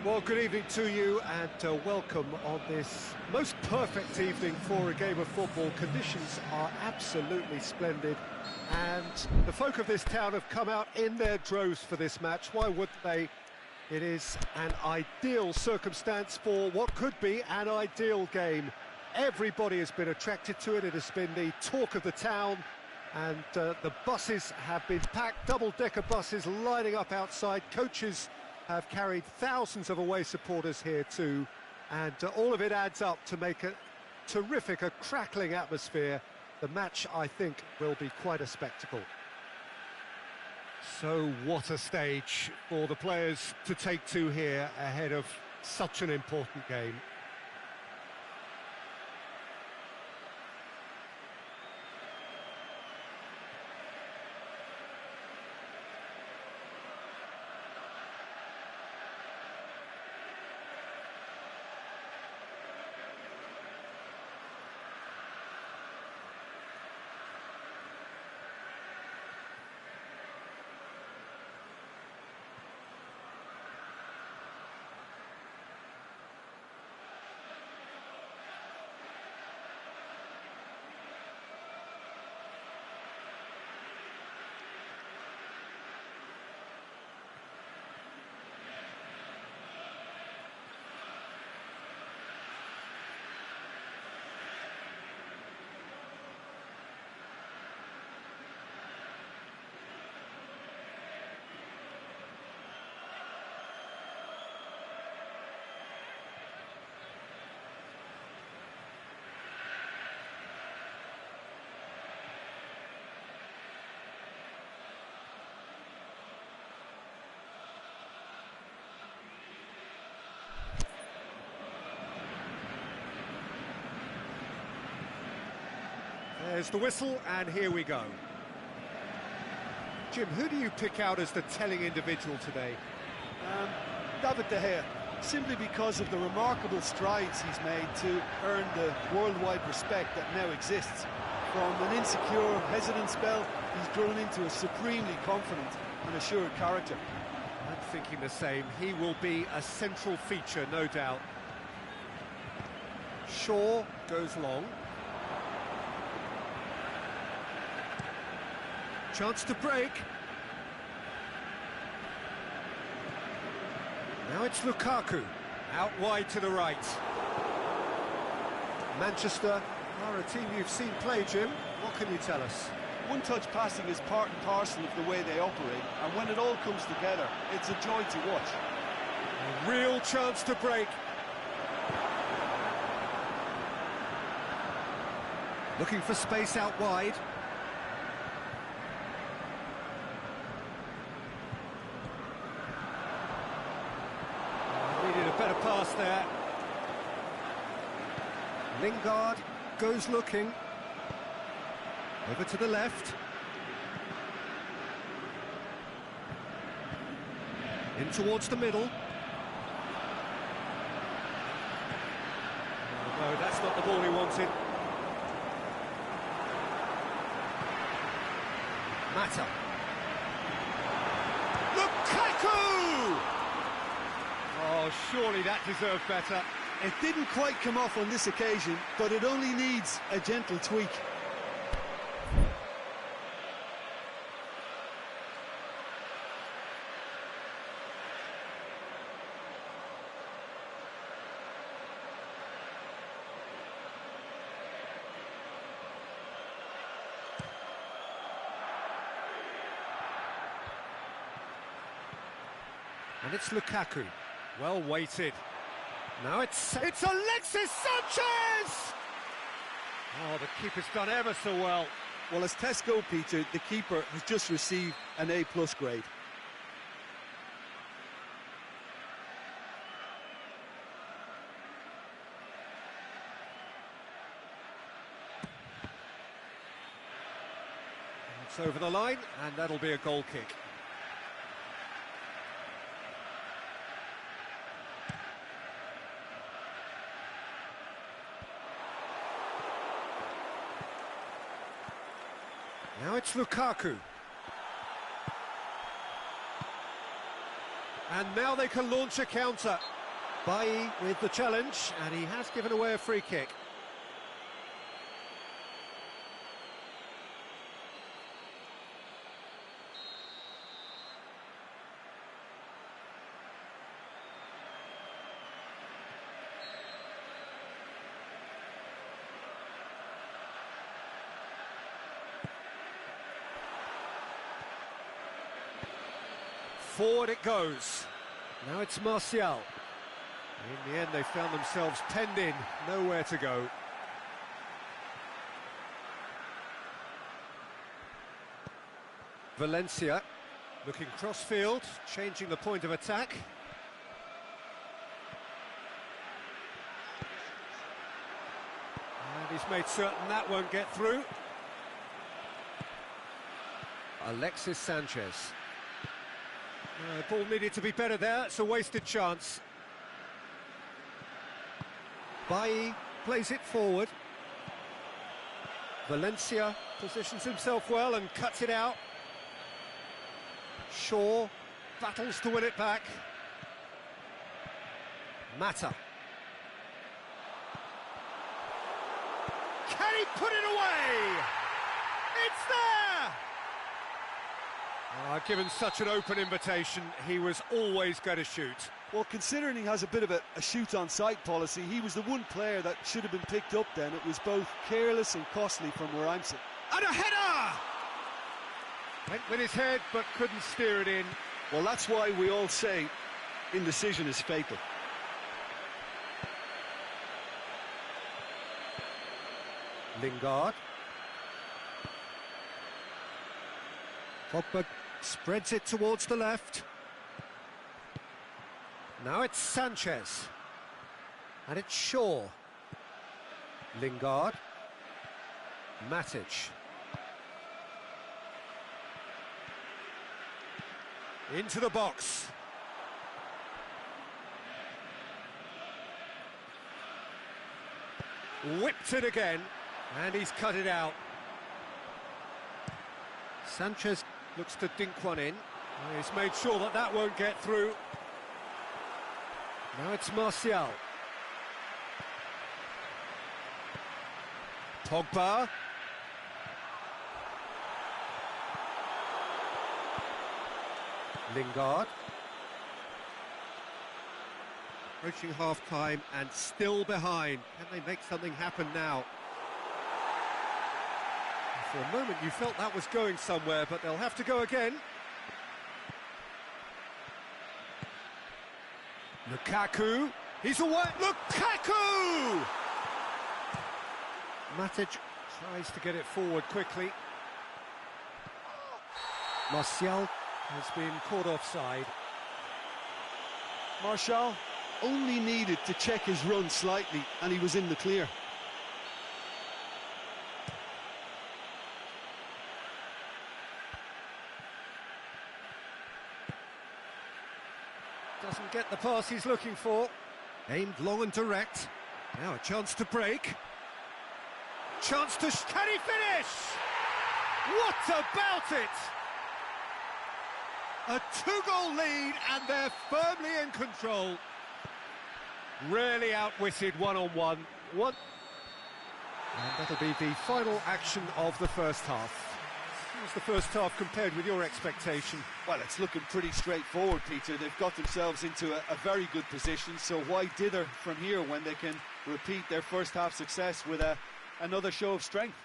Well, good evening to you and welcome on this most perfect evening for a game of football. Conditions are absolutely splendid and the folk of this town have come out in their droves for this match. Why wouldn't they? It is an ideal circumstance for what could be an ideal game. Everybody has been attracted to it. It has been the talk of the town and the buses have been packed, double-decker buses lining up outside. Coaches have carried thousands of away supporters here too, and all of it adds up to make a terrific, a crackling atmosphere. The match, I think, will be quite a spectacle. So what a stage for the players to take to here ahead of such an important game. There's the whistle, and here we go. Jim, who do you pick out as the telling individual today? David De Gea, simply because of the remarkable strides he's made to earn the worldwide respect that now exists. From an insecure, hesitant spell, he's grown into a supremely confident and assured character. I'm thinking the same. He will be a central feature, no doubt. Shaw goes long. Chance to break. Now it's Lukaku, out wide to the right. Manchester are a team you've seen play, Jim. What can you tell us? One-touch passing is part and parcel of the way they operate, and when it all comes together, it's a joy to watch. A real chance to break. Looking for space out wide. Needed a better pass there. Lingard goes looking. Over to the left. In towards the middle. Oh, no, that's not the ball he wanted. Mata. Lukaku! Oh, surely that deserved better. It didn't quite come off on this occasion, but it only needs a gentle tweak. And it's Lukaku. Well weighted. Now it's Alexis Sanchez! Oh, the keeper's done ever so well. Well, as tests go, Peter, the keeper has just received an A+ grade. It's over the line, and that'll be a goal kick. Now it's Lukaku. And now they can launch a counter. Bailly with the challenge, and he has given away a free kick. Forward it goes. Now it's Martial. In the end, they found themselves penned in, nowhere to go. Valencia looking cross-field, changing the point of attack. And he's made certain that won't get through. Alexis Sanchez. Ball needed to be better there, it's a wasted chance. Bailly plays it forward. Valencia positions himself well and cuts it out. Shaw battles to win it back. Mata. Can he put it away? It's there! Given such an open invitation, he was always going to shoot. Well, considering he has a bit of a shoot-on-sight policy, he was the one player that should have been picked up then. It was both careless and costly from where I'm sitting. And a header! Went with his head, but couldn't steer it in. Well, that's why we all say indecision is fatal. Lingard. Pogba spreads it towards the left. Now it's Sanchez. And it's Shaw. Lingard. Matic. Into the box. Whipped it again. And he's cut it out. Sanchez looks to dink one in. He's made sure that that won't get through. Now it's Martial. Pogba. Lingard. Approaching half-time and still behind. Can they make something happen now? For a moment you felt that was going somewhere, but they'll have to go again. Lukaku, he's away, Lukaku! Matic tries to get it forward quickly. Martial has been caught offside. Martial only needed to check his run slightly and he was in the clear. Doesn't get the pass he's looking for. Aimed long and direct. Now a chance to break. Chance to... Can he finish? What about it? A two-goal lead and they're firmly in control. Really outwitted one-on-one. And that'll be the final action of the first half. How's the first half compared with your expectation? Well, it's looking pretty straightforward, Peter. They've got themselves into a very good position, so why dither from here when they can repeat their first half success with another show of strength?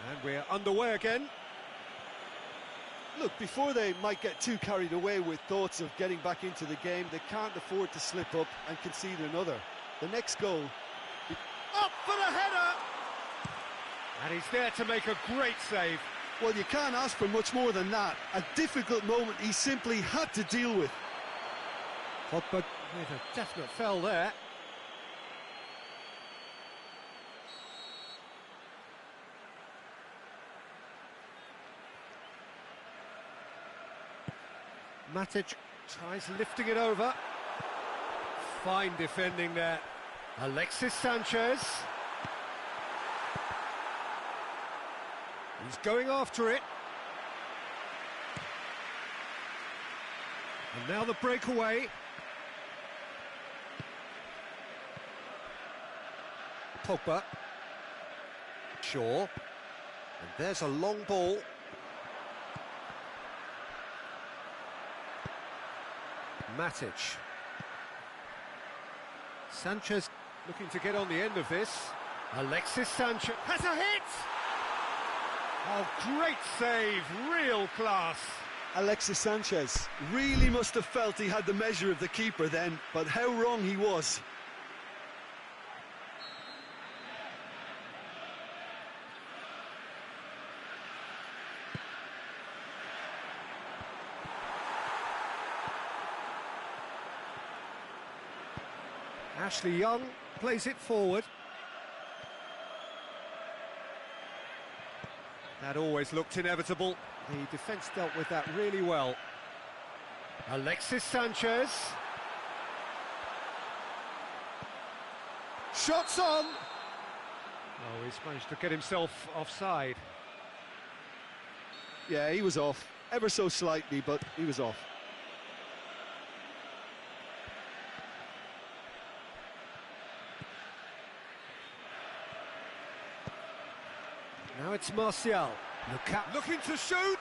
And we're underway again. Look, before they might get too carried away with thoughts of getting back into the game, they can't afford to slip up and concede another. The next goal... Up for the header! And he's there to make a great save. Well, you can't ask for much more than that. A difficult moment he simply had to deal with. Pogba with a definite foul there. Matic tries lifting it over. Fine defending there. Alexis Sanchez. He's going after it. And now the breakaway. Pogba. Shaw. And there's a long ball. Matic. Sanchez looking to get on the end of this. Alexis Sanchez has a hit! Oh, great save, real class. Alexis Sanchez really must have felt he had the measure of the keeper then, but how wrong he was. Ashley Young plays it forward. That always looked inevitable. The defence dealt with that really well. Alexis Sanchez. Shots on! Oh, he's managed to get himself offside. Yeah, he was off. Ever so slightly, but he was off. Now it's Martial. Looking to shoot!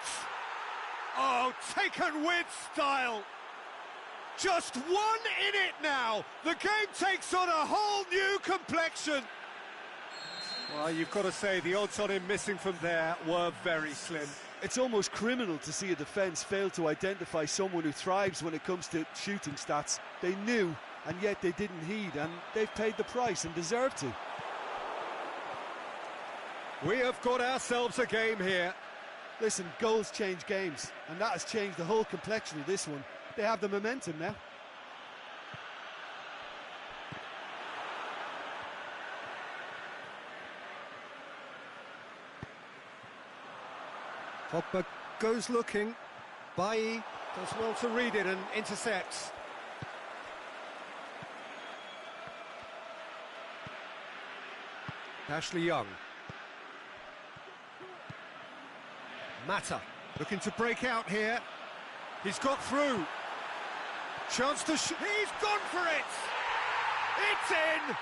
Oh, taken with style! Just one in it now! The game takes on a whole new complexion! Well, you've got to say, the odds on him missing from there were very slim. It's almost criminal to see a defence fail to identify someone who thrives when it comes to shooting stats. They knew, and yet they didn't heed, and they've paid the price and deserve to. We have got ourselves a game here. Listen, goals change games, and that has changed the whole complexion of this one. They have the momentum now. Pogba goes looking. Bailly does well to read it and intercepts. Ashley Young. Mata looking to break out here. He's got through. Chance to shoot. He's gone for it! It's in!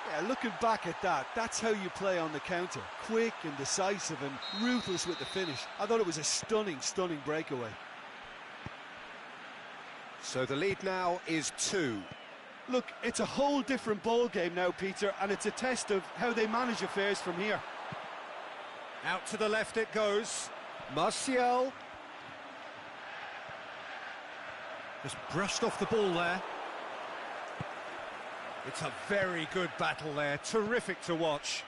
Yeah, looking back at that, that's how you play on the counter. Quick and decisive and ruthless with the finish. I thought it was a stunning, stunning breakaway. So the lead now is 2. Look, it's a whole different ball game now, Peter, and it's a test of how they manage affairs from here. Out to the left it goes. Martial. Just brushed off the ball there. It's a very good battle there. Terrific to watch.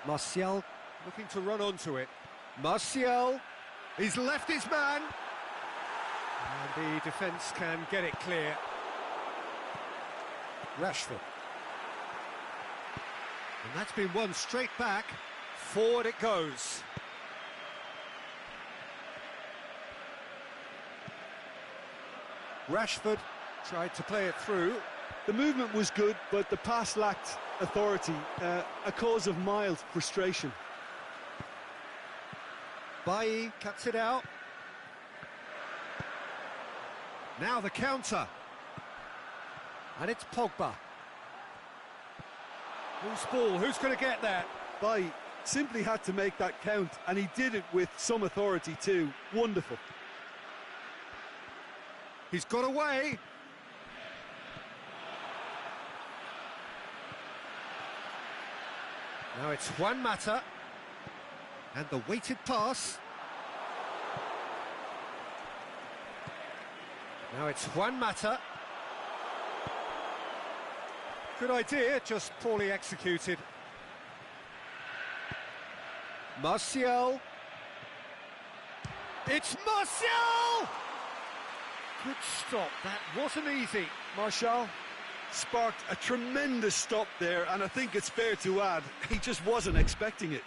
Martial looking to run onto it. Martial, he's left his man. And the defence can get it clear. Rashford. And that's been won straight back. Forward it goes. Rashford tried to play it through. The movement was good, but the pass lacked authority, a cause of mild frustration. Bailly cuts it out. Now the counter. And it's Pogba. Who's ball? Who's going to get that? Bailly simply had to make that count, and he did it with some authority too. Wonderful. He's got away. Now it's Juan Mata. And the weighted pass. Now it's Juan Mata. Good idea, just poorly executed. Martial. It's Martial! Good stop, that wasn't easy. Martial, sparked a tremendous stop there, and I think it's fair to add, he just wasn't expecting it.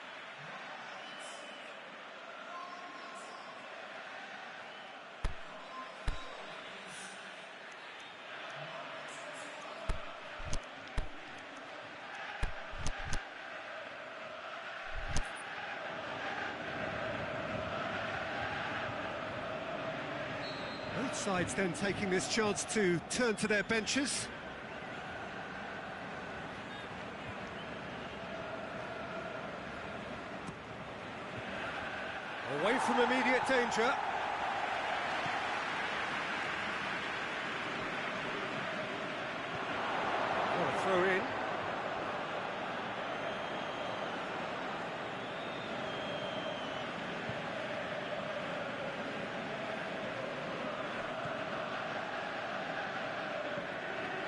Both sides then taking this chance to turn to their benches. Away from immediate danger. Oh, a throw in.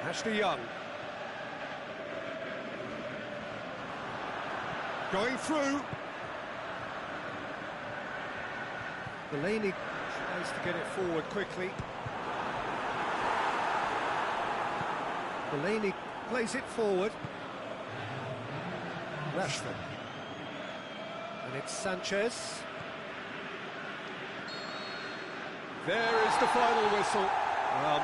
Ashley Young. Going through. Delaney tries to get it forward quickly. Delaney plays it forward. Rashford. And it's Sanchez. There is the final whistle.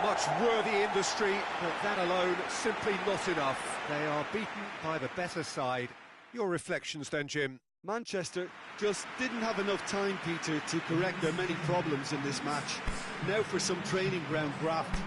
Much worthy industry, but that alone simply not enough. They are beaten by the better side. Your reflections then, Jim? Manchester just didn't have enough time, Peter, to correct their many problems in this match. Now for some training ground graft.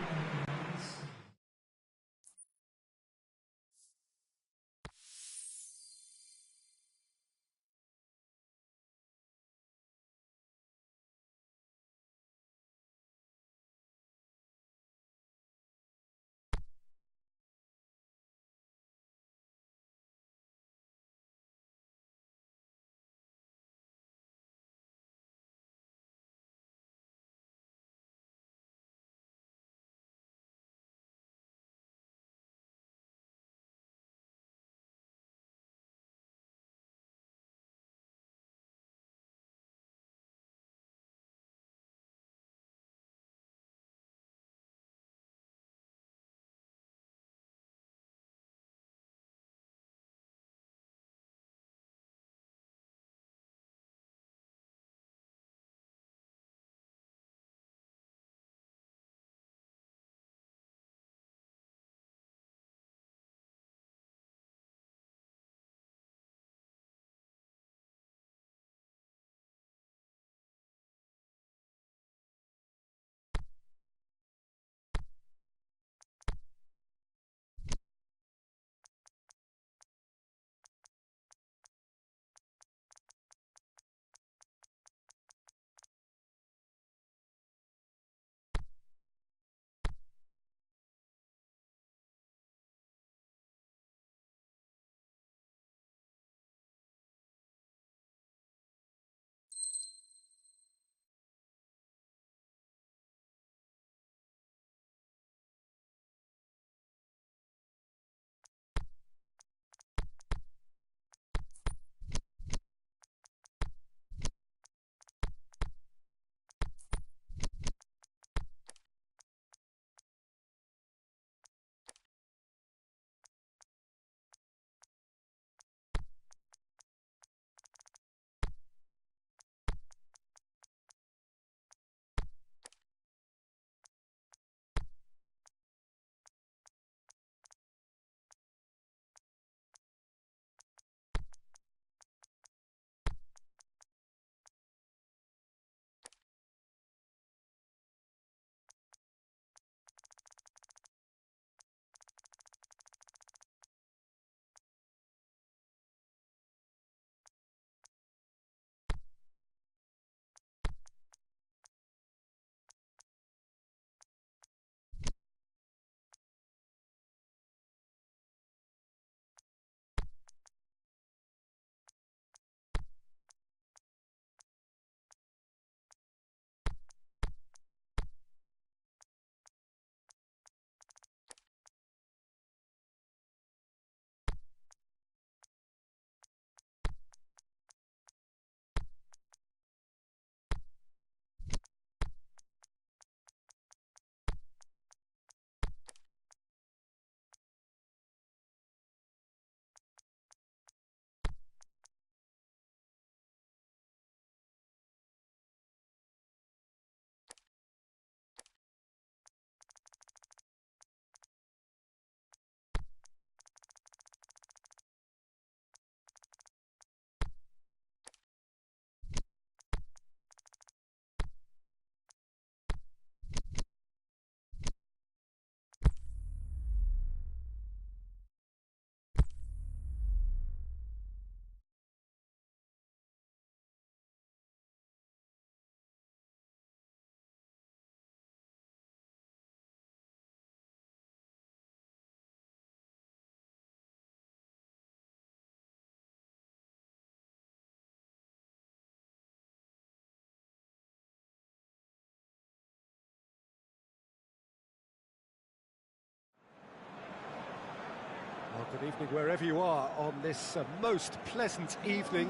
Good evening wherever you are on this most pleasant evening.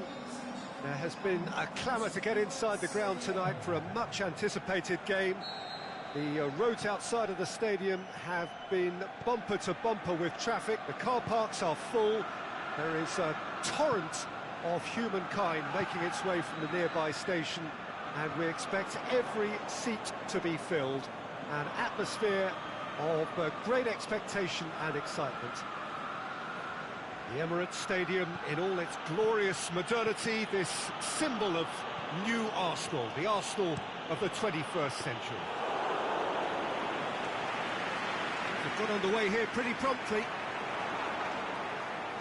There has been a clamour to get inside the ground tonight for a much-anticipated game. The roads outside of the stadium have been bumper to bumper with traffic. The car parks are full. There is a torrent of humankind making its way from the nearby station, and we expect every seat to be filled. An atmosphere of great expectation and excitement. The Emirates Stadium in all its glorious modernity, this symbol of new Arsenal, the Arsenal of the 21st century. We've got underway here pretty promptly.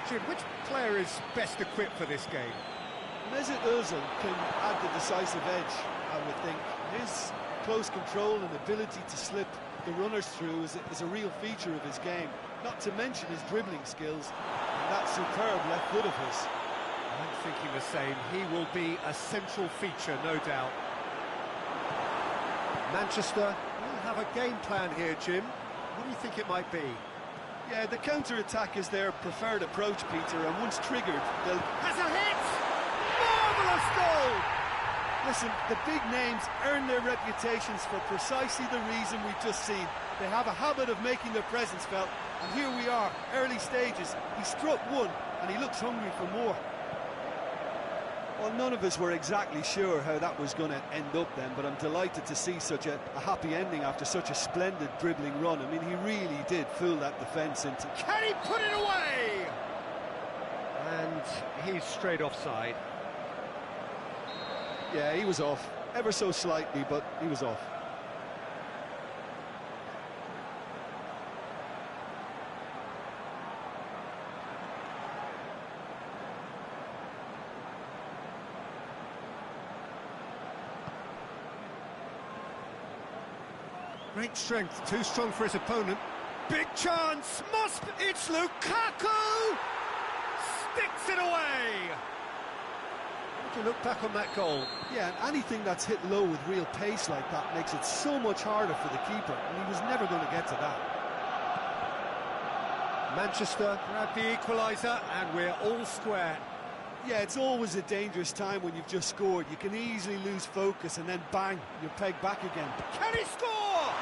Jim, which player is best equipped for this game? Mesut Ozil can add the decisive edge, I would think. His close control and ability to slip the runners through is a real feature of his game, not to mention his dribbling skills and that superb left foot of his. I'm thinking the same. He will be a central feature, no doubt. Manchester will have a game plan here, Jim. What do you think it might be? Yeah, the counter-attack is their preferred approach, Peter, and once triggered, they'll... Has a hit! Marvellous goal! Listen, the big names earn their reputations for precisely the reason we've just seen. They have a habit of making their presence felt, and here we are, early stages. He struck one, and he looks hungry for more. Well, none of us were exactly sure how that was going to end up then, but I'm delighted to see such a happy ending after such a splendid dribbling run. I mean, he really did fool that defence into... Can he put it away? And he's straight offside. Yeah, he was off, ever so slightly, but he was off. Great strength, too strong for his opponent. Big chance, it's Lukaku! Sticks it away! To look back on that goal. Yeah, and anything that's hit low with real pace like that makes it so much harder for the keeper, and he was never going to get to that. Manchester grab the equaliser, and we're all square. Yeah, it's always a dangerous time when you've just scored. You can easily lose focus, and then bang, you're pegged back again. Can he score?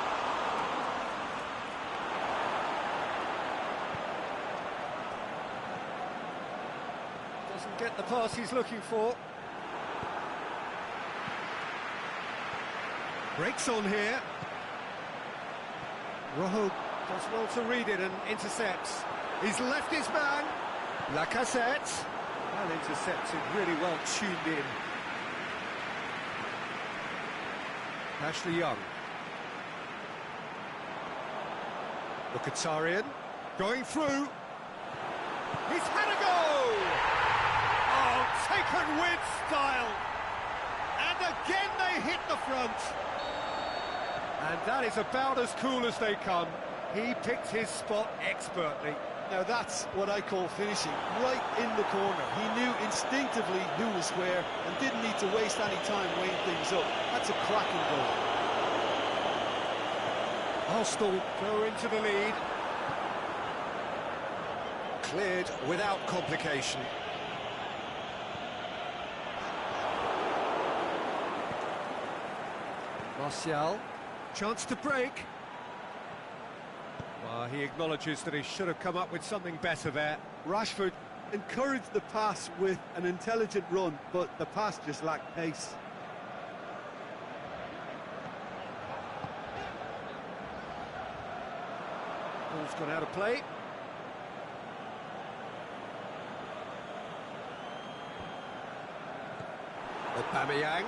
Doesn't get the pass he's looking for. Breaks on here. Rojo does well to read it and intercepts. He's left his man. Lacazette. Well intercepted, really well tuned in. Ashley Young. Mkhitaryan going through. He's had a go! Oh, taken with style. And again they hit the front. And that is about as cool as they come. He picked his spot expertly. Now that's what I call finishing, right in the corner. He knew instinctively who was where and didn't need to waste any time weighing things up. That's a cracking goal. Arsenal go into the lead. Cleared without complication. Martial, chance to break. Well, he acknowledges that he should have come up with something better there. Rashford encouraged the pass with an intelligent run, but the pass just lacked pace. Ball's gone out of play. Aubameyang.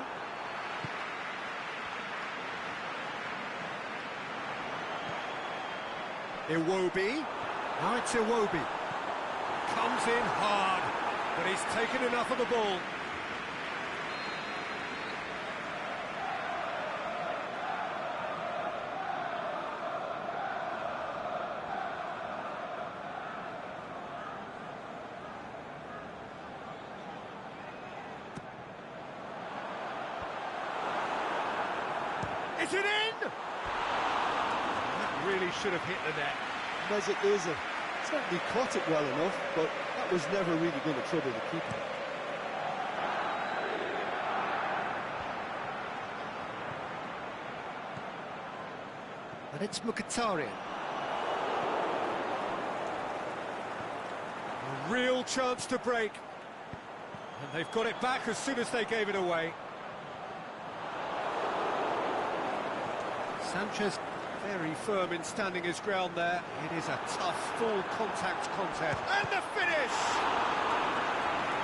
Iwobi. Now it's Iwobi. Comes in hard, but he's taken enough of the ball. Is it in? That really should have hit the net. Mesut Ozil. It's certainly caught it well enough, but that was never really going to trouble the keeper. And it's Mkhitaryan. A real chance to break. And they've got it back as soon as they gave it away. Sanchez very firm in standing his ground there. It is a tough, full contact contest. And the finish!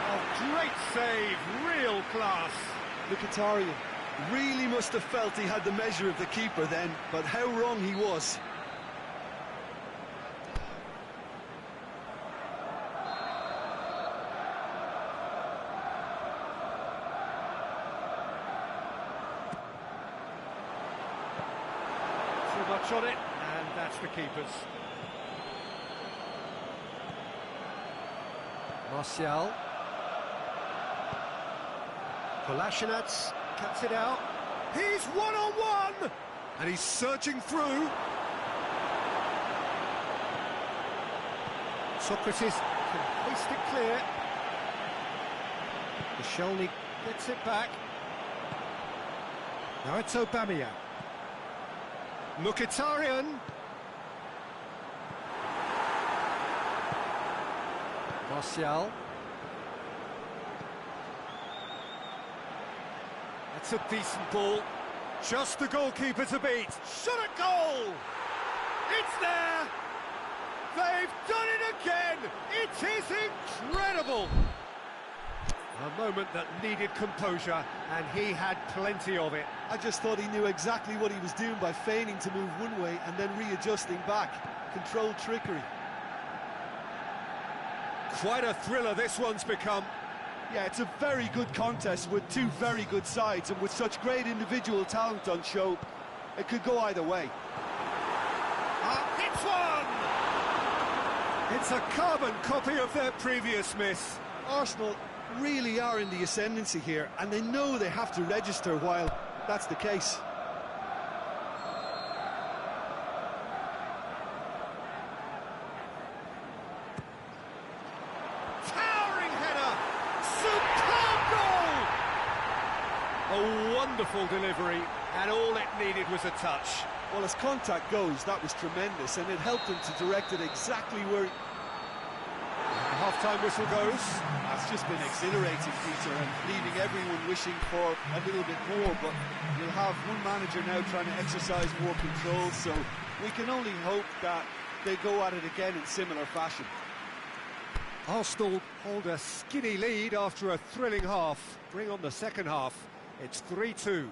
A great save, real class. Mkhitaryan really must have felt he had the measure of the keeper then, but how wrong he was. Too much on it, and that's the keeper's. Martial. Kolasinac cuts it out. He's one-on-one! And he's surging through. Socrates can hoist it clear. Koscielny gets it back. Now it's Aubameyang. Mkhitaryan. Martial. That's a decent ball. Just the goalkeeper to beat. Shot at goal! It's there! They've done it again! It is incredible! A moment that needed composure, and he had plenty of it. I just thought he knew exactly what he was doing by feigning to move one way and then readjusting back. Controlled trickery. Quite a thriller this one's become. Yeah, it's a very good contest with two very good sides, and with such great individual talent on show, it could go either way. It's one! It's a carbon copy of their previous miss. Arsenal really are in the ascendancy here, and they know they have to register while that's the case. A wonderful delivery, and all it needed was a touch. Well, as contact goes, that was tremendous, and it helped him to direct it exactly where... The half-time whistle goes. That's just been exhilarating, Peter, and leaving everyone wishing for a little bit more, but you'll have one manager now trying to exercise more control, so we can only hope that they go at it again in similar fashion. Arsenal hold a skinny lead after a thrilling half. Bring on the second half. It's 3-2.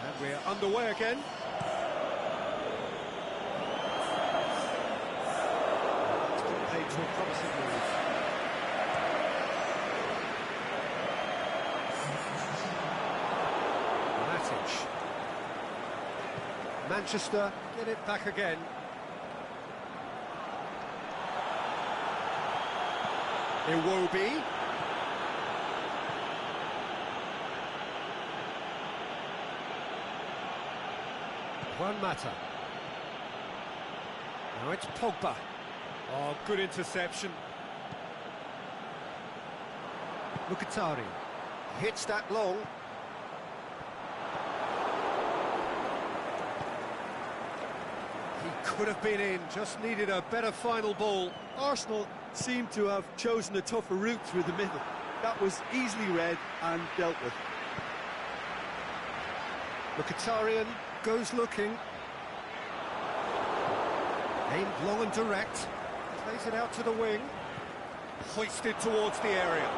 And we're underway again. To a promising move. Matic. Manchester get it back again. Iwobi. Juan Mata. Now it's Pogba. Oh, good interception. Mkhitaryan hits that long. He could have been in, just needed a better final ball. Arsenal seem to have chosen a tougher route through the middle. That was easily read and dealt with. Mkhitaryan goes looking. Aimed long and direct. Plays it out to the wing. Hoisted towards the area.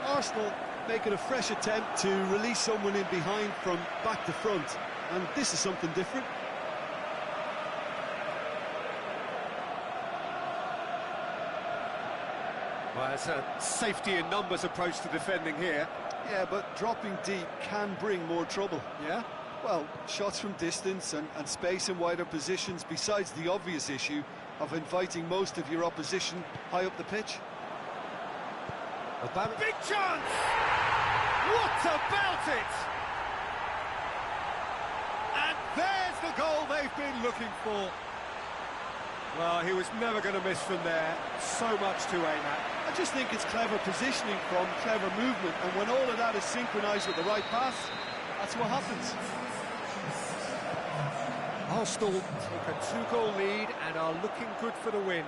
Arsenal making a fresh attempt to release someone in behind from back to front. And this is something different. Well, it's a safety in numbers approach to defending here. Yeah, but dropping deep can bring more trouble. Yeah? Well, shots from distance and space in wider positions, besides the obvious issue of inviting most of your opposition high up the pitch. Big chance! What about it? And there's the goal they've been looking for. Well, he was never going to miss from there. So much to aim at. I just think it's clever positioning from clever movement, and when all of that is synchronised with the right pass, that's what happens. Arsenal take a 2-goal lead and are looking good for the win.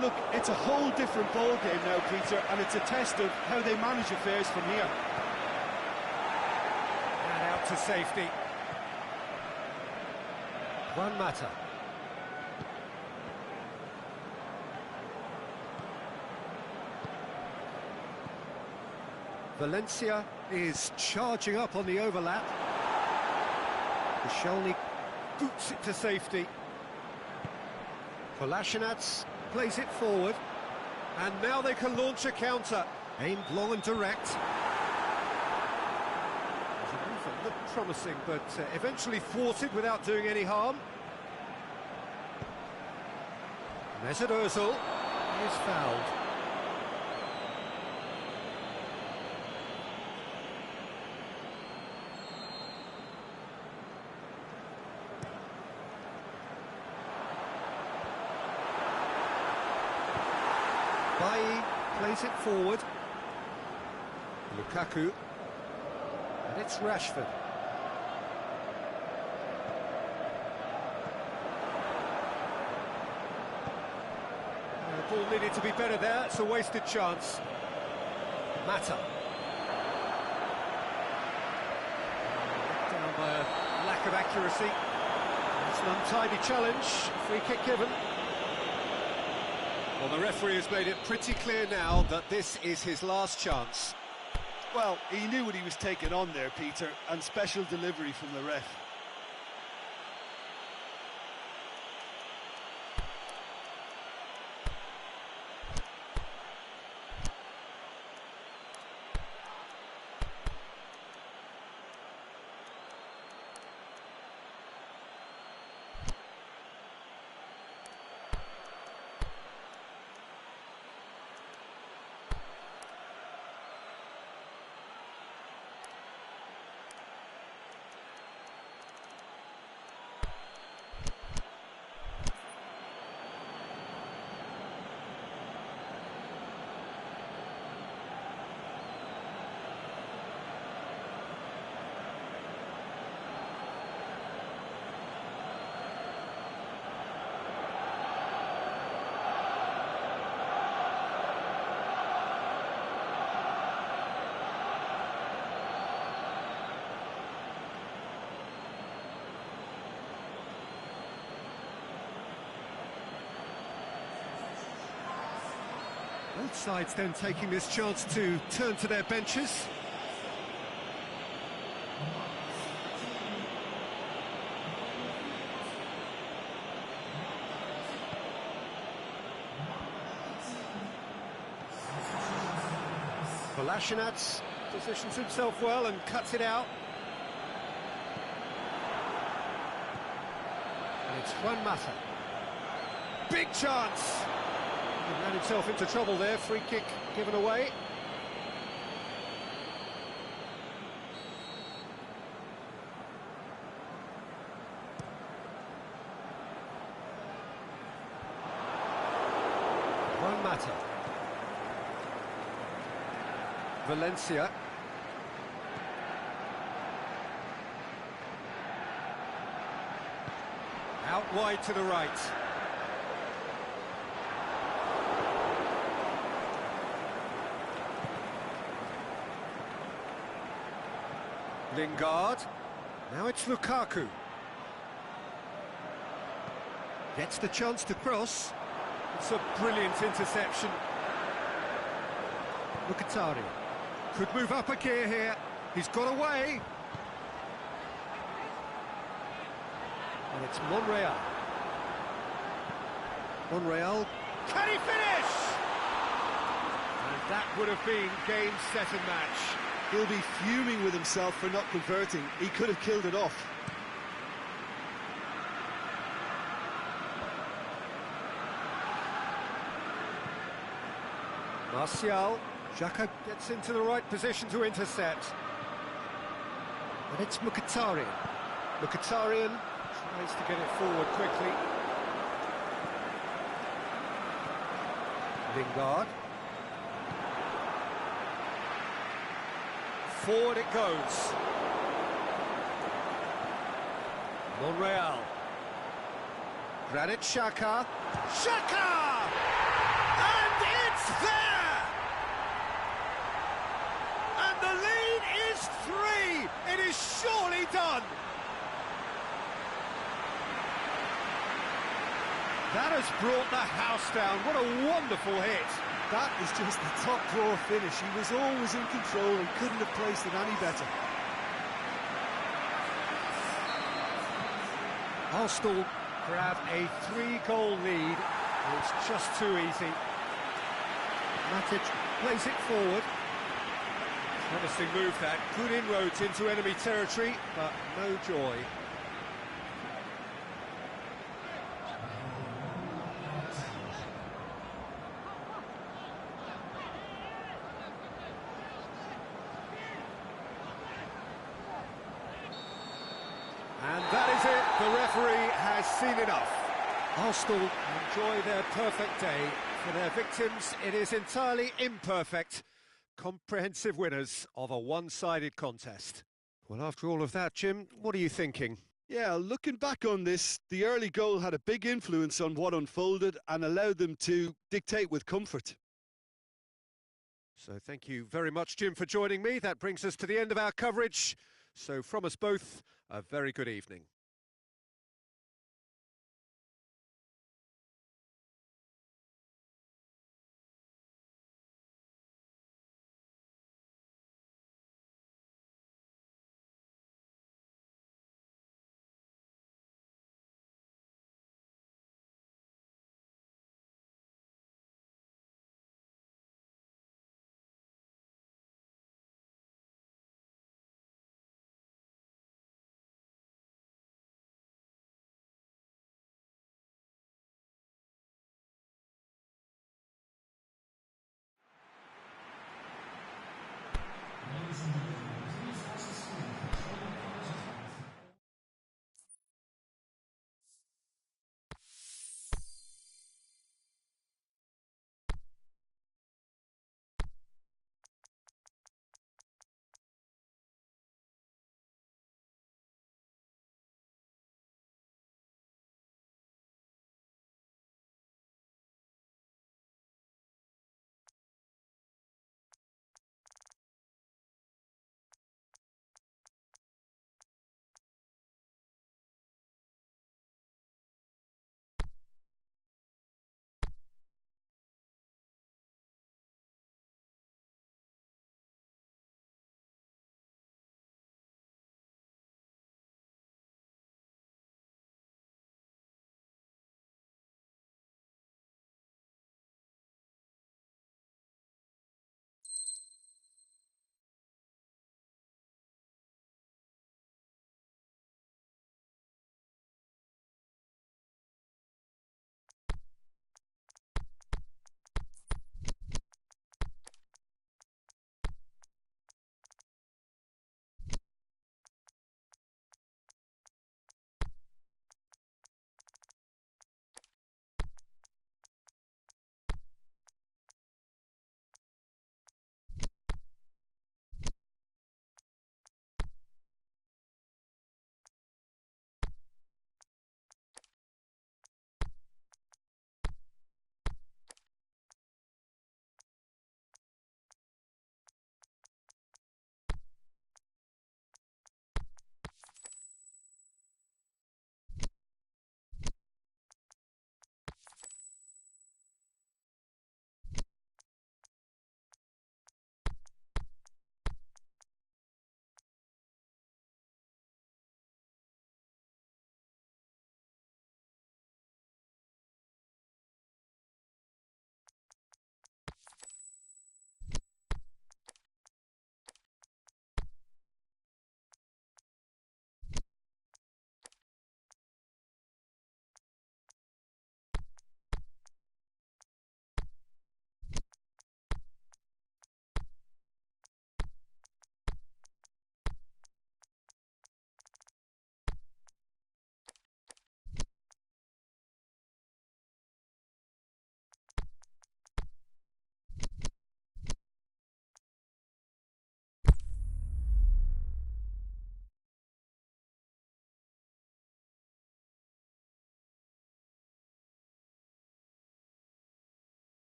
Look, it's a whole different ball game now, Peter, and it's a test of how they manage affairs from here. And out to safety. Juan Mata. Valencia is charging up on the overlap. Koscielny boots it to safety. Kolasinac plays it forward. And now they can launch a counter. Aimed long and direct. The movement looked promising, but eventually thwarted without doing any harm. Mesut Ozil is fouled. Bailly plays it forward. Lukaku. And it's Rashford. The ball needed to be better there. It's a wasted chance. Mata. Down by a lack of accuracy. It's an untidy challenge. Free kick given. Well, the referee has made it pretty clear now that this is his last chance. Well, he knew what he was taking on there, Peter, and special delivery from the ref. Both sides then taking this chance to turn to their benches. Kolasinac positions himself well and cuts it out. And it's Juan Mata. Big chance! He ran himself into trouble there, free kick given away. Juan Mata. Valencia. Out wide to the right. Lingard. Now it's Lukaku. Gets the chance to cross. It's a brilliant interception. Mkhitaryan could move up a gear here. He's got away. And it's Monreal. Monreal. Can he finish? That would have been game, set and match. He'll be fuming with himself for not converting. He could have killed it off. Martial. Xhaka gets into the right position to intercept. And it's Mkhitaryan. Mkhitaryan tries to get it forward quickly. Lingard. Forward it goes. Monreal. Granit Xhaka. Xhaka! And it's there! And the lead is 3! It is surely done! That has brought the house down. What a wonderful hit. That is just the top drawer finish. He was always in control and couldn't have placed it any better. Arsenal grab a 3-goal lead. It's just too easy. Matic plays it forward. Promising move that. Good inroads into enemy territory, but no joy. And that is it. The referee has seen enough. Arsenal enjoy their perfect day. For their victims, it is entirely imperfect. Comprehensive winners of a one-sided contest. Well, after all of that, Jim, what are you thinking? Yeah, looking back on this, the early goal had a big influence on what unfolded and allowed them to dictate with comfort. So thank you very much, Jim, for joining me. That brings us to the end of our coverage. So from us both, a very good evening.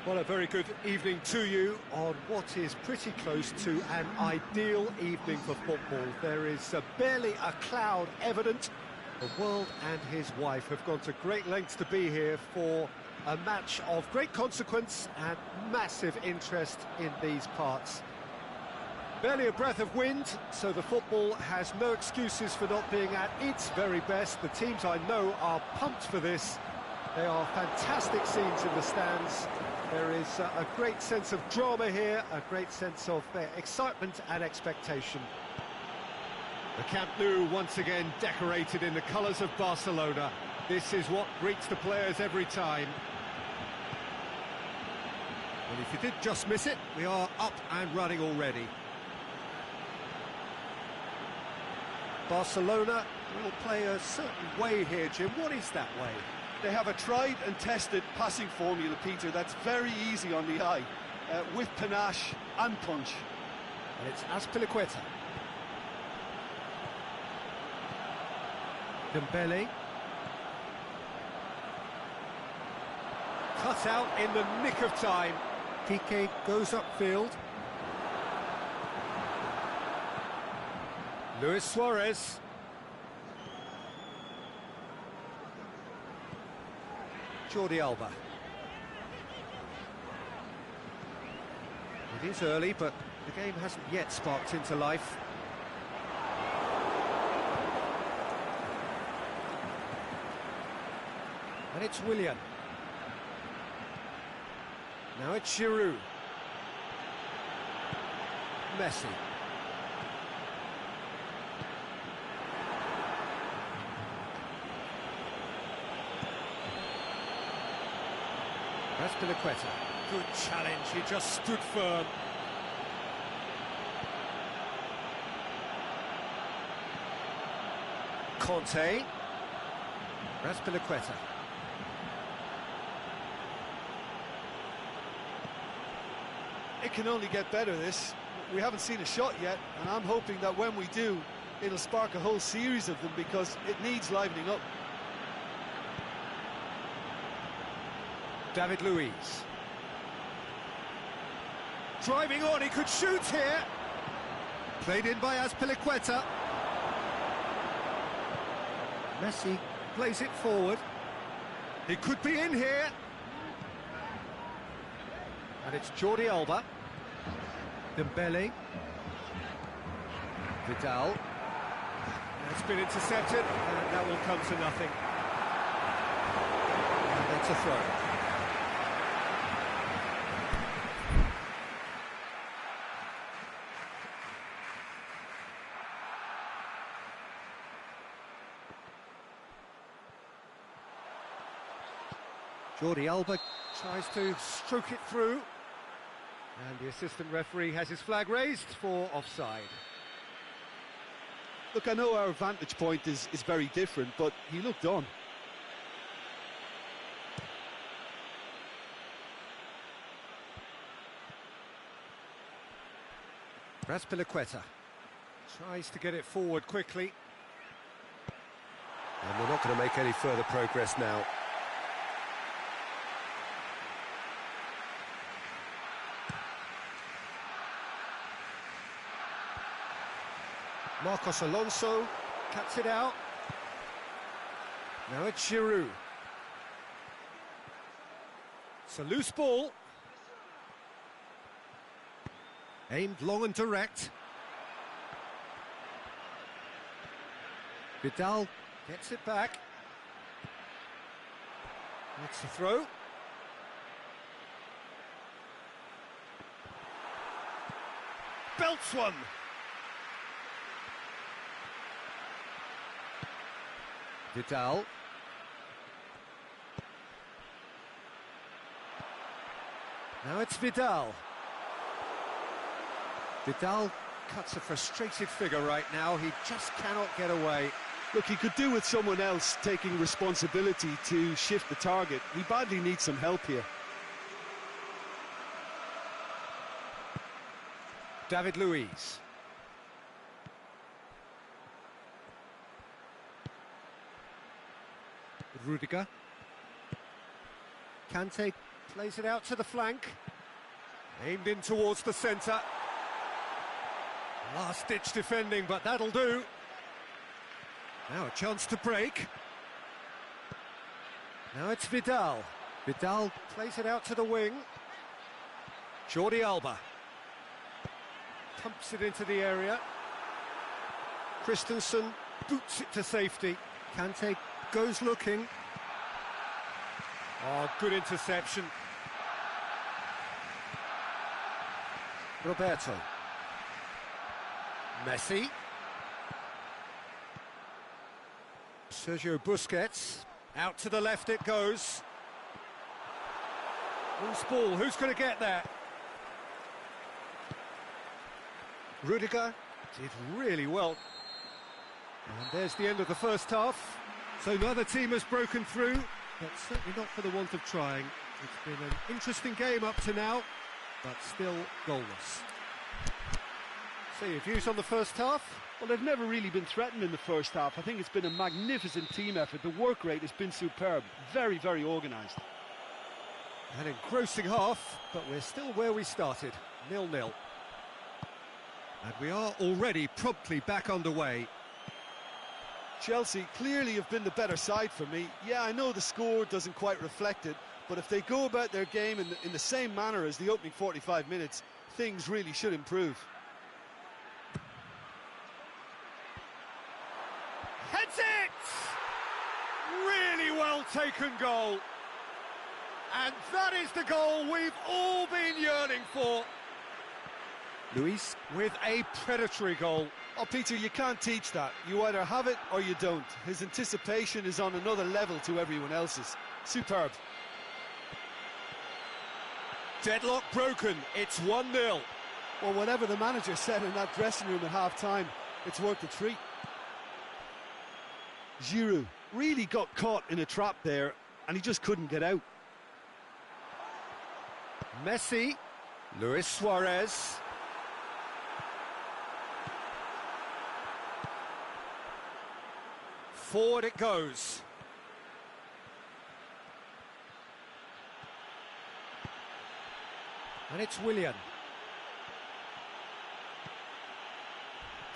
Well, a very good evening to you on what is pretty close to an ideal evening for football. There is barely a cloud evident. The world and his wife have gone to great lengths to be here for a match of great consequence and massive interest in these parts. Barely a breath of wind, so the football has no excuses for not being at its very best. The teams I know are pumped for this. They are fantastic scenes in the stands. There is a great sense of drama here, a great sense of excitement and expectation. The Camp Nou once again decorated in the colours of Barcelona. This is what greets the players every time. Well, if you did just miss it, we are up and running already. Barcelona will play a certain way here, Jim. What is that way? They have a tried and tested passing formula, Peter, that's very easy on the eye, with panache and punch. And it's Azpilicueta. Dembele. Cut out in the nick of time. Piqué goes upfield. Luis Suarez. Jordi Alba. It is early, but the game hasn't yet sparked into life. And it's Willian. Now it's Giroud. Messi. Azpilicueta. Good challenge, he just stood firm. Conte. Azpilicueta. It can only get better, this. We haven't seen a shot yet, and I'm hoping that when we do, it'll spark a whole series of them because it needs livening up. David Luiz. Driving on, he could shoot here. Played in by Azpilicueta. Messi plays it forward. He could be in here. And it's Jordi Alba. Dembele. Vidal. That's been intercepted, and that will come to nothing. And that's a throw. Jordi Alba tries to stroke it through. And the assistant referee has his flag raised for offside. Look, I know our vantage point is very different, but he looked on. Azpilicueta tries to get it forward quickly. And we're not going to make any further progress now. Marcos Alonso cuts it out. Now it's Giroud. It's a loose ball. Aimed long and direct. Vidal gets it back. That's the throw. Belts one. Vidal. Now it's Vidal. Vidal cuts a frustrated figure right now. He just cannot get away. Look, he could do with someone else taking responsibility to shift the target. We badly need some help here. David Luiz. Rudiger. Kante Plays it out to the flank. Aimed in towards the centre. Last-ditch defending, but that'll do. Now a chance to break. Now it's Vidal. Vidal plays it out to the wing. Jordi Alba. Pumps it into the area. Christensen boots it to safety. Kante goes looking. Oh, good interception. Roberto. Messi. Sergio Busquets. Out to the left it goes. Loose ball, who's going to get there? Rudiger did really well. And there's the end of the first half. So neither team has broken through, but certainly not for the want of trying. It's been an interesting game up to now, but still goalless. So your views on the first half? Well, they've never really been threatened in the first half. I think it's been a magnificent team effort. The work rate has been superb. Very, very organised. An engrossing half, but we're still where we started, 0-0. And we are already promptly back underway. Chelsea clearly have been the better side for me. Yeah, I know the score doesn't quite reflect it, but if they go about their game in the same manner as the opening 45 minutes, things really should improve. Heads it! Really well taken goal. And that is the goal we've all been yearning for. Luis with a predatory goal. Oh, Peter, you can't teach that. You either have it or you don't. His anticipation is on another level to everyone else's. Superb. Deadlock broken. It's 1-0. Well, whatever the manager said in that dressing room at half-time, it's worth the treat. Giroud really got caught in a trap there, and he just couldn't get out. Messi, Luis Suarez. Forward it goes. And it's Willian.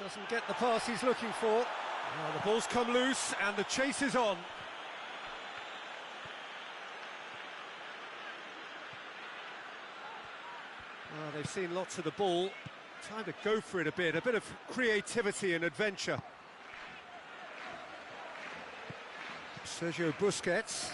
Doesn't get the pass he's looking for. Now the ball's come loose and the chase is on. Well, they've seen lots of the ball. Time to go for it a bit of creativity and adventure. Sergio Busquets.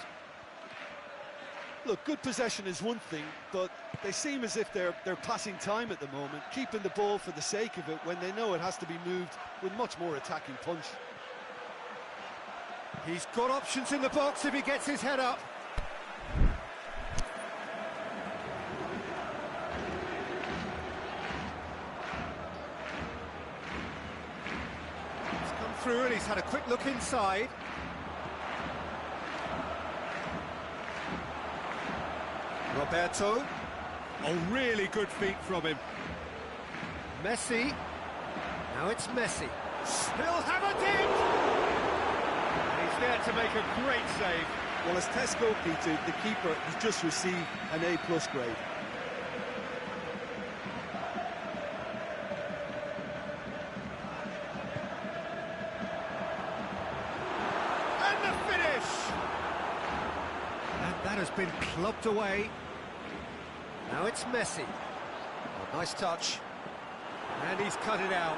Look, good possession is one thing, but they seem as if they're passing time at the moment, keeping the ball for the sake of it when they know it has to be moved with much more attacking punch. He's got options in the box if he gets his head up. He's come through and he's had a quick look inside. Roberto. A really good feat from him. Messi. Now it's Messi. Still hammered in! He's there to make a great save. Well, as Tesco, Peter, the keeper has just received an A+ grade. And the finish! And that has been clubbed away. Now it's Messi. Oh, nice touch. And he's cut it out.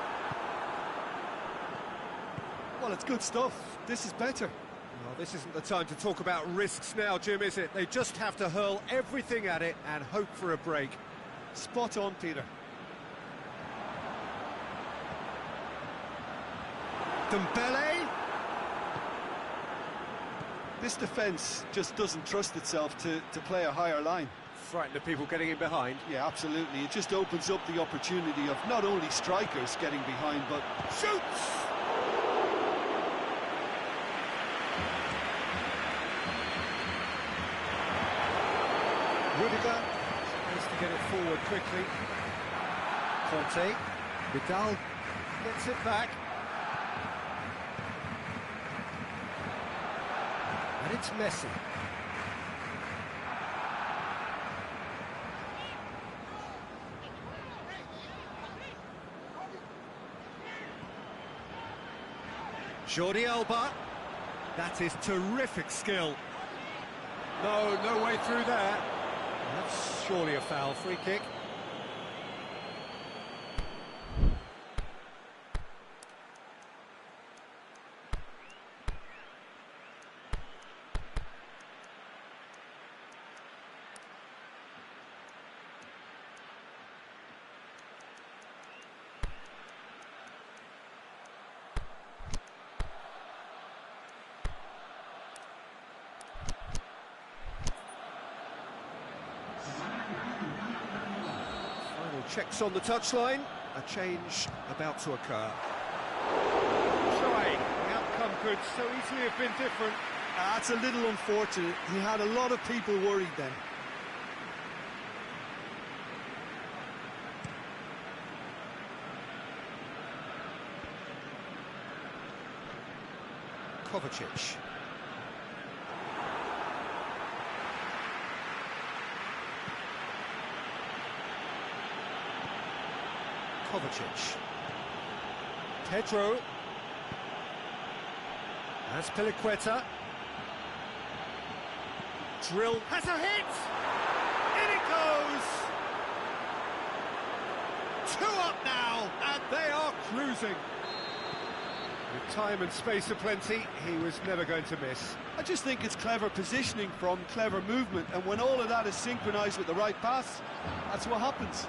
Well, it's good stuff. This is better. Well, this isn't the time to talk about risks now, Jim, is it? They just have to hurl everything at it and hope for a break. Spot on, Peter. Dembele. This defence just doesn't trust itself to play a higher line. Frightened of people getting in behind. Yeah, absolutely. It just opens up the opportunity of not only strikers getting behind, but Shoots! Rudiger tries to get it forward quickly. Conte. Vidal gets it back. And it's Messi. Jordi Alba. That is terrific skill. No way through there. That's surely a foul. Free kick. Checks on the touchline, a change about to occur. Trying, the outcome could so easily have been different. That's a little unfortunate. He had a lot of people worried then. Kovacic. Kovacic. Pedro. That's Piliqueta. Drill has a hit! In it goes! 2 up now, and they are cruising. With time and space aplenty, he was never going to miss. I just think it's clever positioning from clever movement, and when all of that is synchronised with the right pass, that's what happens.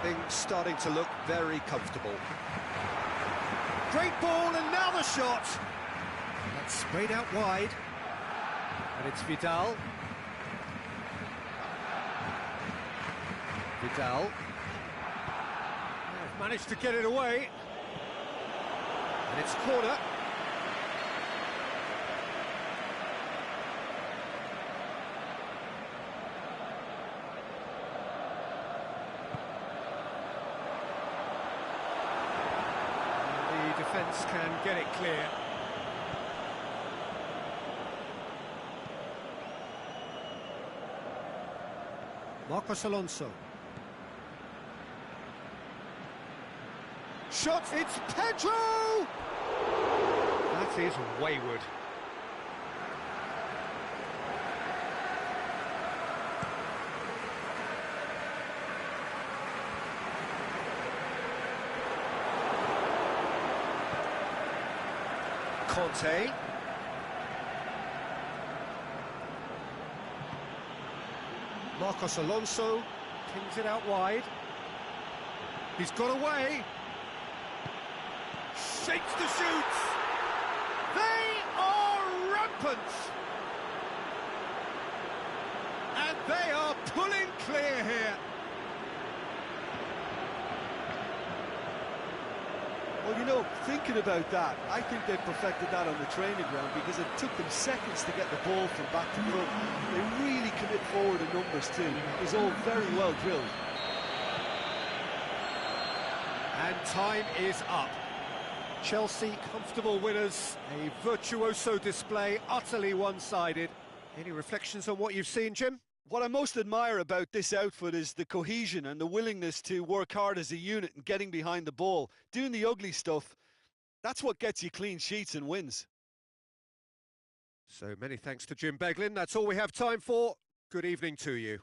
Things starting to look very comfortable. Great ball, and now the shot. That's sprayed out wide. And it's Vidal. Vidal. They've managed to get it away. And it's corner. Defence can get it clear. Marcos Alonso. Shot, it's Pedro! That is wayward. Conte. Marcos Alonso pings it out wide. He's got away. Shakes the shoots. They are rampant. And they are pulling clear here. Well, you know, thinking about that, I think they perfected that on the training ground because it took them seconds to get the ball from back to front. They really commit forward in numbers too. It's all very well drilled. And time is up. Chelsea comfortable winners. A virtuoso display, utterly one-sided. Any reflections on what you've seen, Jim? What I most admire about this outfit is the cohesion and the willingness to work hard as a unit and getting behind the ball. Doing the ugly stuff, that's what gets you clean sheets and wins. So many thanks to Jim Beglin. That's all we have time for. Good evening to you.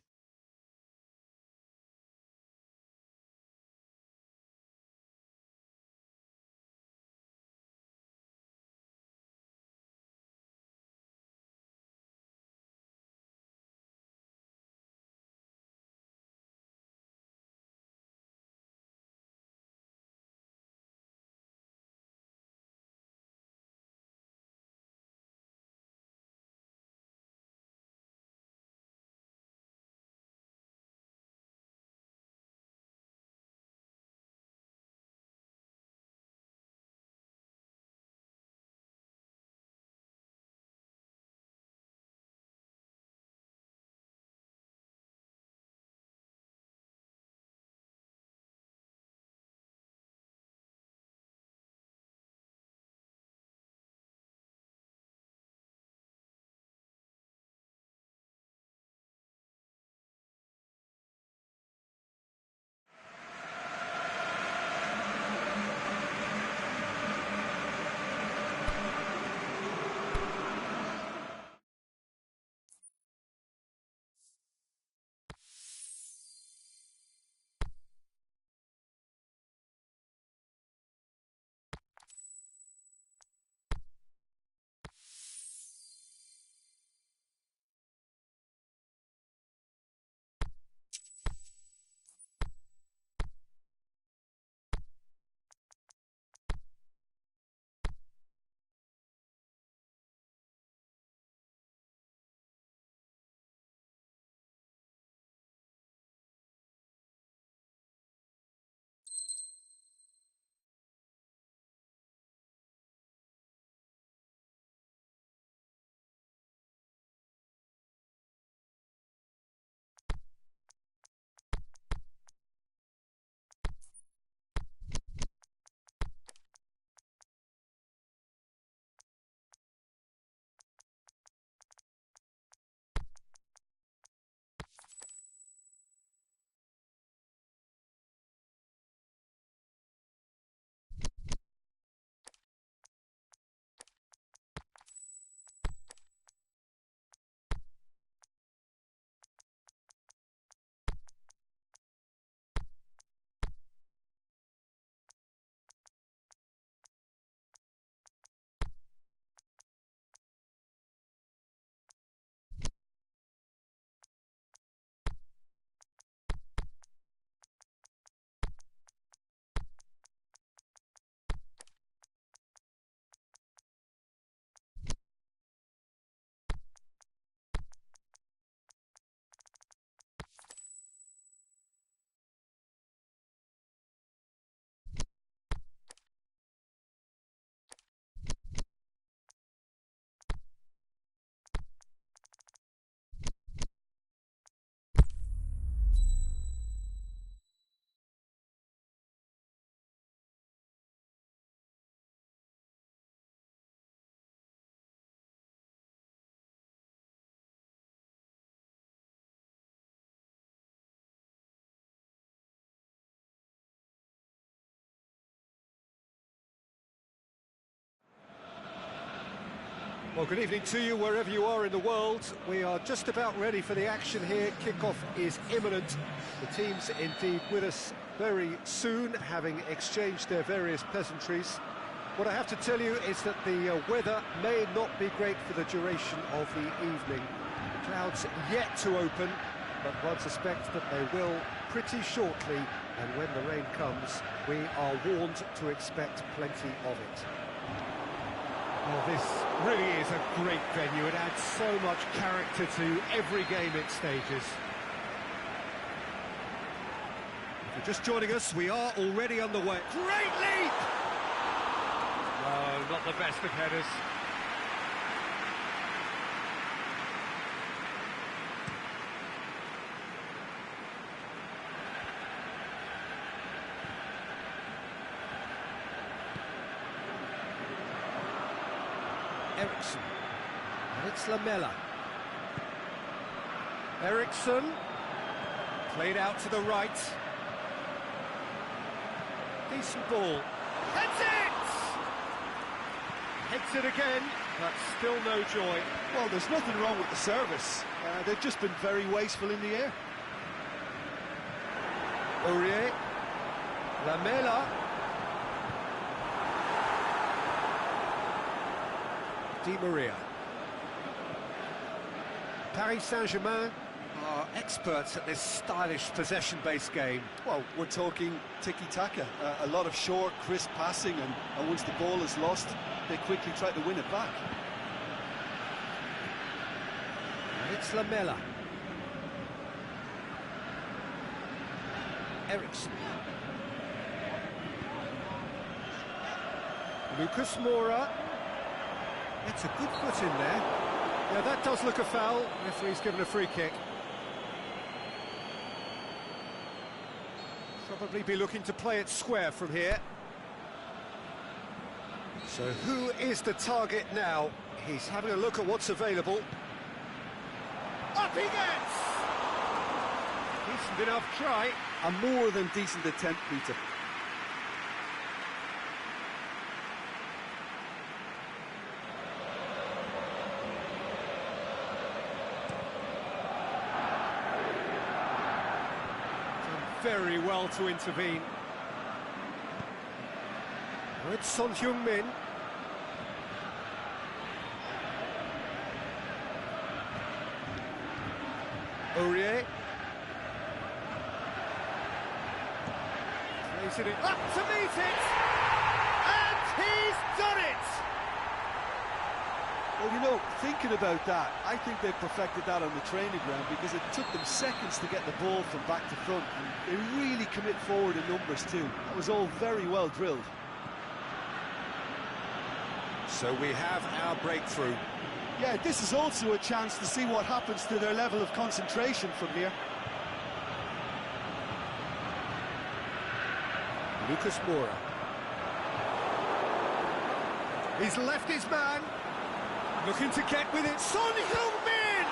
Well, good evening to you wherever you are in the world. We are just about ready for the action here. Kickoff is imminent. The team's indeed with us very soon, having exchanged their various pleasantries. What I have to tell you is that the weather may not be great for the duration of the evening. The clouds yet to open, but one suspects that they will pretty shortly, and when the rain comes, we are warned to expect plenty of it. Well, this really is a great venue. It adds so much character to every game it stages. If you're just joining us, we are already on the way. Great leap! No, not the best of headers. Ericsson, and it's Lamela. Ericsson, played out to the right. Decent ball. Heads it! Heads it again, but still no joy. Well, there's nothing wrong with the service. They've just been very wasteful in the air. Aurier, Lamela. Di Maria. Paris Saint-Germain are experts at this stylish possession-based game. Well, we're talking tiki-taka, a lot of short, crisp passing, and once the ball is lost, they quickly try to win it back. And it's Lamela. Ericsson. Lucas Moura. It's a good foot in there. Yeah, that does look a foul. Referee's given a free kick. Probably be looking to play it square from here. So who is the target now? He's having a look at what's available. Up he gets! Decent enough try. A more than decent attempt, Peter. Very well to intervene. Oh, it's Son Heung-min. Aurier. Placing it up to meet it! And he's done it! Well, you know, thinking about that, I think they perfected that on the training ground because it took them seconds to get the ball from back to front, and they really commit forward in numbers too. That was all very well drilled. So we have our breakthrough. Yeah, this is also a chance to see what happens to their level of concentration from here. Lucas Moura. He's left his man. Looking to get with it, Son Heung-min!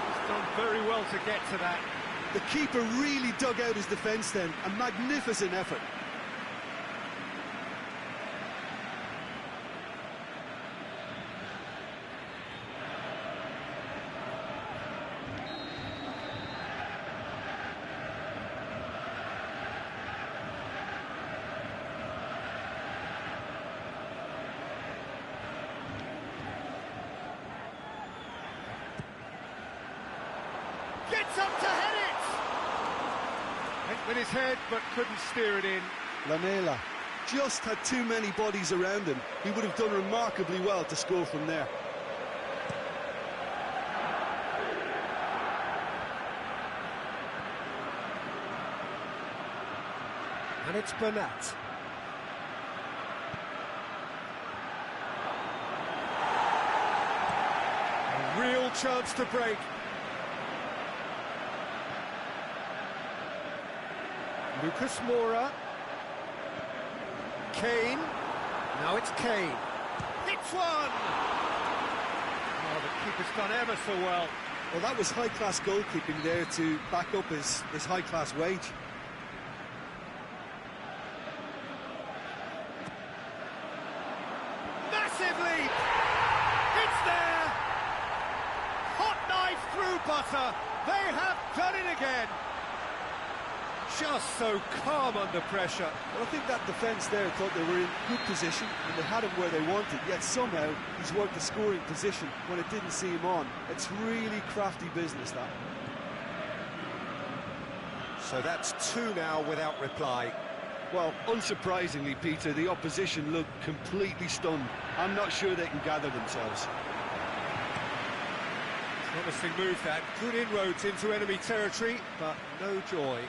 He's done very well to get to that. The keeper really dug out his defence then, a magnificent effort. Gets up to head it! Went with his head, but couldn't steer it in. Lamela just had too many bodies around him. He would have done remarkably well to score from there. And it's Bernat. A real chance to break. Lucas Moura. Kane. Now it's Kane. Hits one! Oh, the keeper's done ever so well. Well, that was high-class goalkeeping there to back up his high-class wage. Massive lead! through butter. They have done it again. Just so calm under pressure. Well, I think that defence there thought they were in good position and they had him where they wanted, yet somehow he's worked the scoring position when it didn't see him on. It's really crafty business, that. So that's 2 now without reply. Well, unsurprisingly, Peter, the opposition look completely stunned. I'm not sure they can gather themselves. Promising move that. Good inroads into enemy territory, but no joy.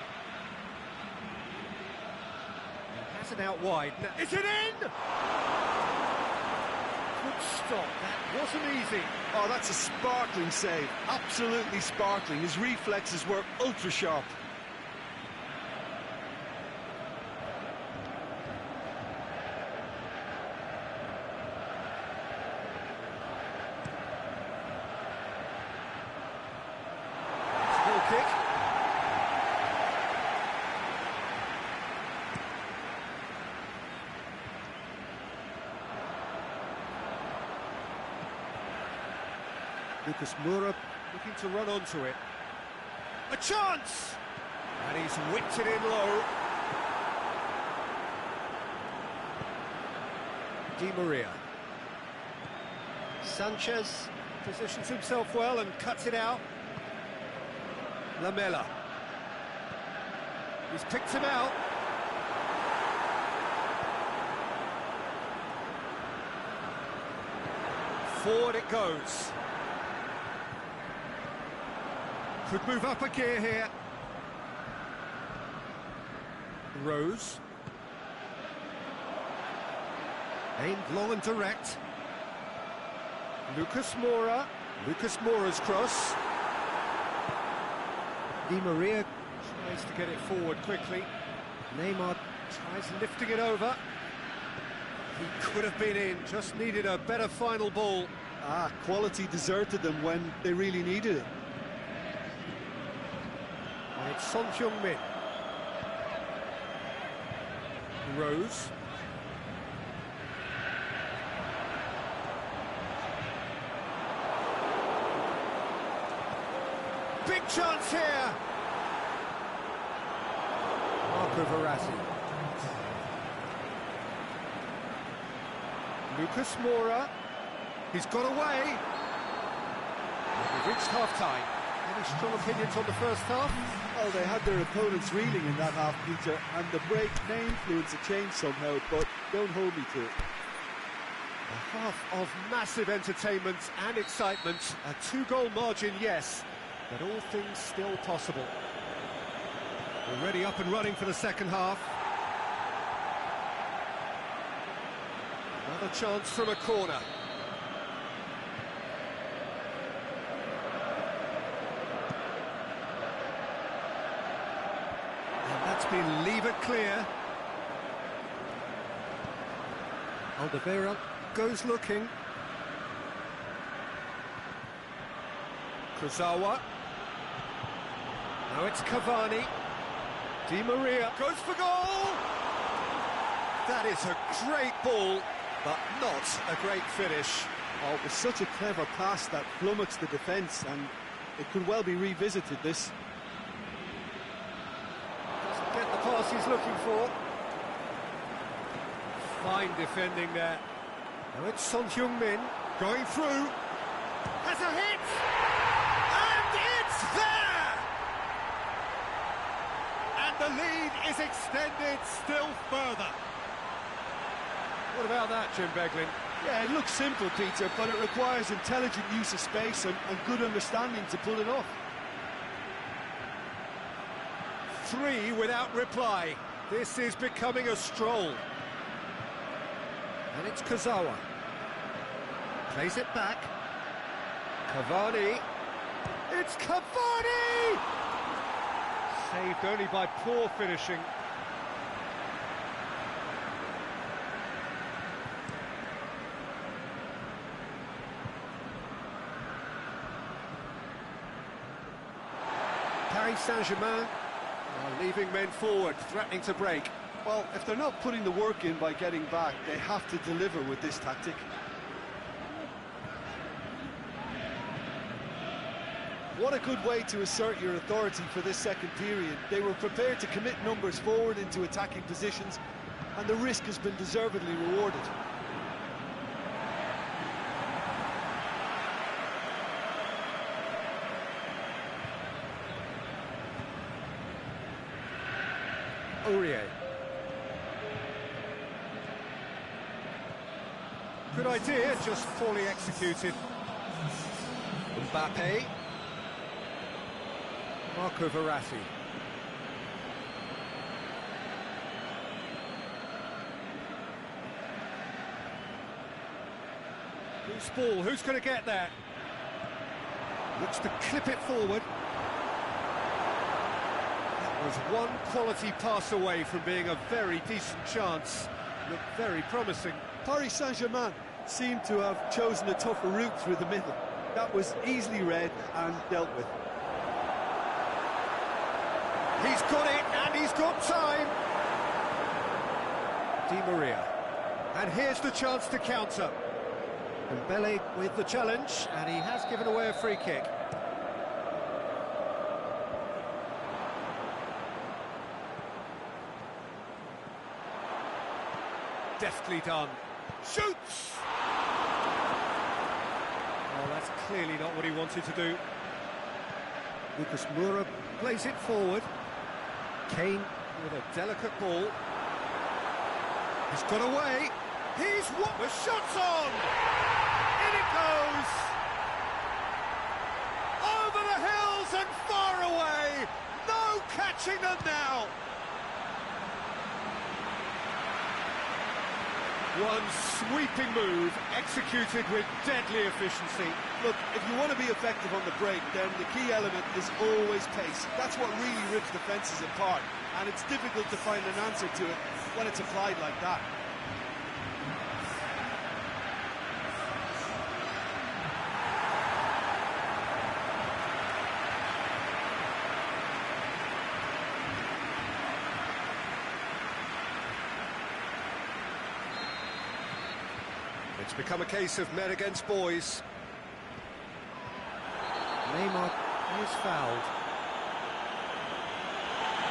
Has it out wide. Now, is it in? Good stop. That wasn't easy. Oh, that's a sparkling save. Absolutely sparkling. His reflexes were ultra sharp. Kick. Lucas Moura looking to run onto it. A chance! And he's whipped it in low. Di Maria. Sanchez positions himself well and cuts it out. Lamela. He's picked him out. Forward it goes. Could move up a gear here. Rose. Aimed long and direct. Lucas Moura. Lucas Moura's cross. Di Maria tries to get it forward quickly. Neymar tries lifting it over. He could have been in, just needed a better final ball. Quality deserted them when they really needed it. And it's Son Heung-min. Rose. Big chance here. Marco Verratti. Lucas Moura. He's got away. We've reached half-time. Any strong opinions on the first half? Well, they had their opponents reeling in that half, Peter, and the break may influence a change somehow, but don't hold me to it. A half of massive entertainment and excitement. A 2-goal margin, yes. But all things still possible. Already up and running for the second half. Another chance from a corner. And that's been levered clear. Alderweireld goes looking. Kurzawa. Now it's Cavani. Di Maria goes for goal! That is a great ball, but not a great finish. Oh, it was such a clever pass that flummoxed the defence, and it could well be revisited, this. Doesn't get the pass he's looking for. Fine defending there. Now it's Son Heung-min going through. Has a hit! And it's there! And the lead is extended still further. What about that, Jim Beglin? Yeah, it looks simple, Peter, but it requires intelligent use of space and good understanding to pull it off. 3 without reply. This is becoming a stroll. And it's Kurzawa. Plays it back. Cavani. It's Cavani! Saved only by poor finishing. Paris Saint-Germain are leaving men forward, threatening to break. Well, if they're not putting the work in by getting back, they have to deliver with this tactic. What a good way to assert your authority for this second period. They were prepared to commit numbers forward into attacking positions, and the risk has been deservedly rewarded. Aurier. Good idea, just poorly executed. Mbappe. Marco Verratti. Loose ball, who's going to get that? Looks to clip it forward. That was one quality pass away from being a very decent chance. Looked very promising. Paris Saint-Germain seemed to have chosen a tougher route through the middle. That was easily read and dealt with. He's got it, and he's got time. Di Maria. And here's the chance to counter. Dembele with the challenge, and he has given away a free kick. Deftly done. Shoots! Oh, that's clearly not what he wanted to do. Lucas Moura plays it forward. Kane with a delicate ball. He's got away. He's what the shot's on! In it goes! Over the hills and far away! No catching them now! One sweeping move, executed with deadly efficiency. Look, if you want to be effective on the break, then the key element is always pace. That's what really rips defences apart, and it's difficult to find an answer to it when it's applied like that. It's become a case of men against boys. Neymar is fouled.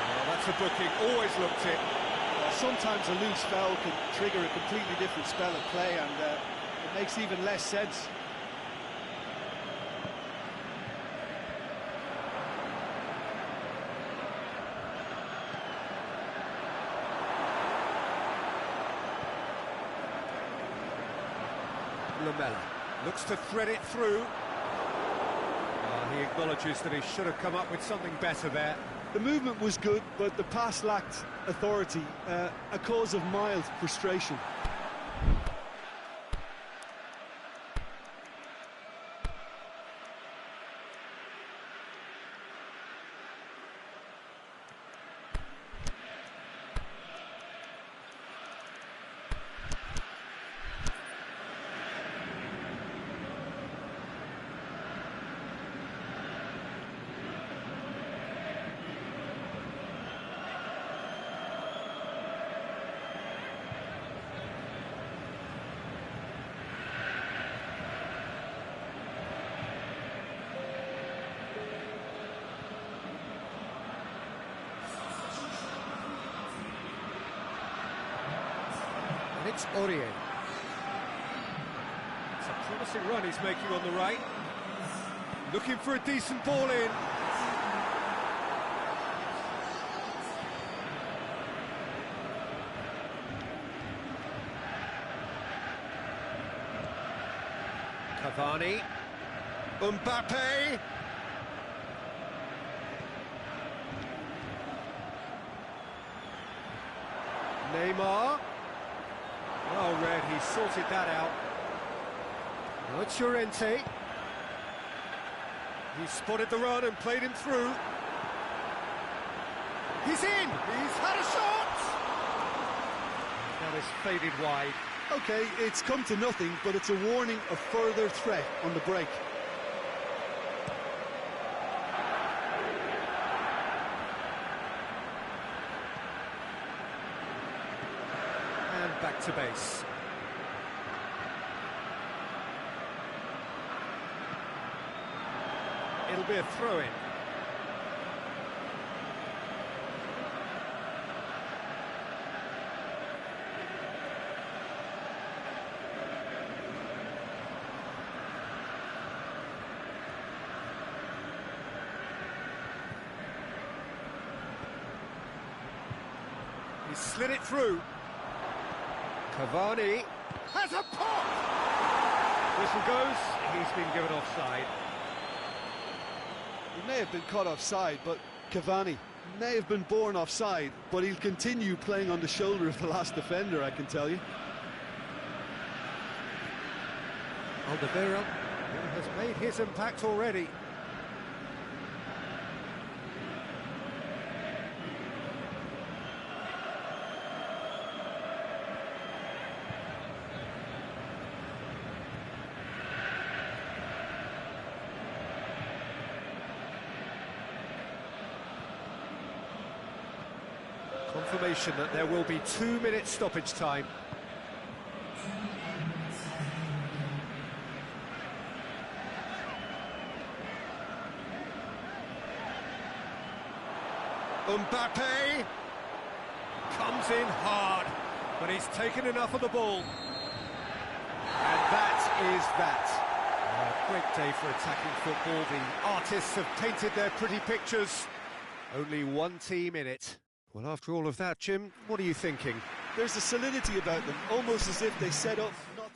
Oh, that's a booking, always looked it. Sometimes a loose foul can trigger a completely different spell of play, and it makes even less sense. Lamella looks to thread it through. He acknowledges that he should have come up with something better there. The movement was good, but the pass lacked authority, a cause of mild frustration. It's Aurier. It's a promising run he's making on the right. Looking for a decent ball in. Cavani. Mbappe. Neymar. Well read, he sorted that out. Now it's Llorente. He spotted the run and played him through. He's in! He's had a shot! That is faded wide. OK, it's come to nothing, but it's a warning of further threat on the break. Back to base. It'll be a throw-in. He's slid it through. Cavani has a pop! Whistle goes, he's been given offside. He may have been caught offside, but Cavani may have been born offside, but he'll continue playing on the shoulder of the last defender, I can tell you. Alderweireld has made his impact already. Confirmation that there will be 2 minutes stoppage time. Mbappe comes in hard, but he's taken enough of the ball. And that is that. A great day for attacking football. The artists have painted their pretty pictures. Only one team in it. Well, after all of that, Jim, what are you thinking? There's a solidity about them, almost as if they set up not